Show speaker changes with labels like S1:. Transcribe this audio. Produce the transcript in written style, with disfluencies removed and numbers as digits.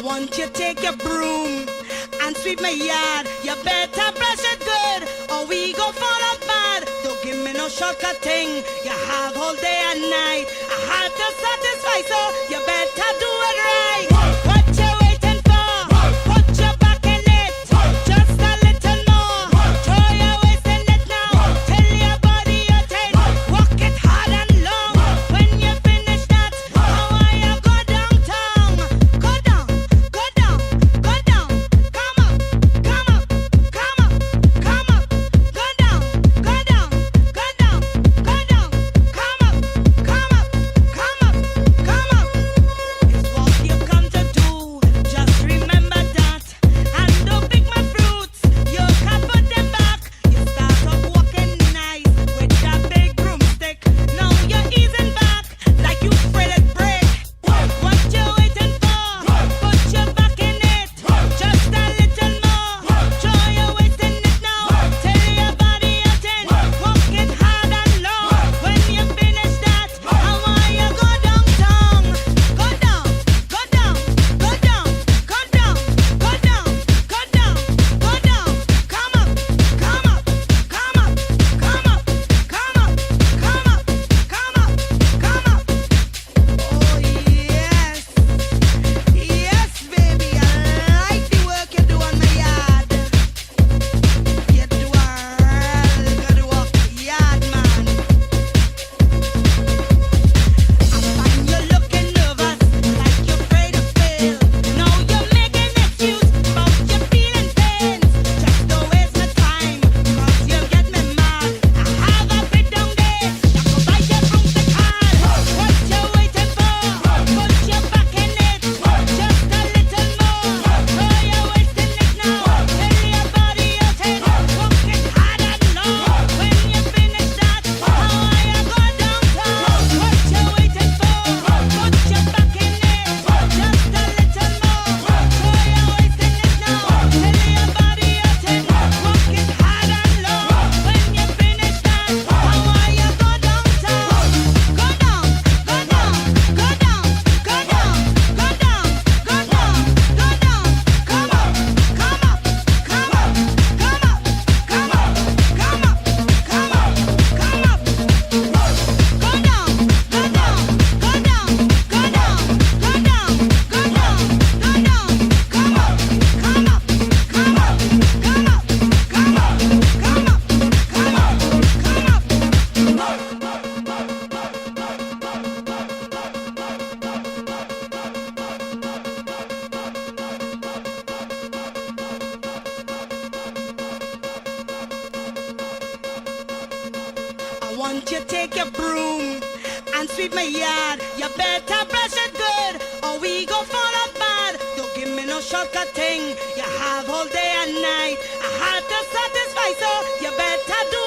S1: want you take your broom and sweep my yard. You better brush it good or we go fall out bad. Don't give me no shortcut thing. You have all day and night. I had to satisfy, so you better do it right. What you waiting for? Put your back in it. Just a little more. Throw your waist in it now. Tell your body you're tight. Walk it hard and long. When you finish that, how are you go downtown? Go down, go down, go down. Come up, come up, come up, come up. Go down, go down, go down, go down. Come up, come up, come up, come up. It's what you come to do. Just remember that. And don't pick my fruits. You can put them back. You start off walking nice with that big broomstick. Now you're easing back like you afraid it break. What you waiting for? Put your back in it. Just a little more. Throw your waist in it now. Tell your body you're ten. Walk it hard and long. When you finish that, how are you go downtown? Go down, go down, go down, go down, go down, go down, go down. Come up, come up, come up, come up, come up, come up, come up, come up. Oh yes, yes baby, I like the work you do on my yard. You do a real good work, yard man. I find you looking nervous, like you're afraid to fail. Now you're making excuse about your feeling pains. Just don't waste my time, 'cause you'll get me mad. I have a bit down there, that could bite your broomstick hard. What you waiting for? Put your back in it. Just a little more. Throw your waist in it now. Tell your body you're ten. Walk it hard and long. When you finish that, how are you go downtown? What you waiting for? Put your back in it. Just a little more. Throw your waist in it now. Tell your body you're ten. Walk it hard and long. When you finish that, how are you go downtown? Go down, go down, go down, go down, go down, go down, go down. Come up, come up, come up, come up, come up, come up, come up, come up. Go down, go down, go down, go down, go down, go down, go down. Come up, come up, come up, come up, come up, come up, come up, come up. I want you take your broom and sweep my yard. You better brush it good or we go fall out bad. Don't give me no shortcut thing. You have all day and night. I had to satisfy, so you better do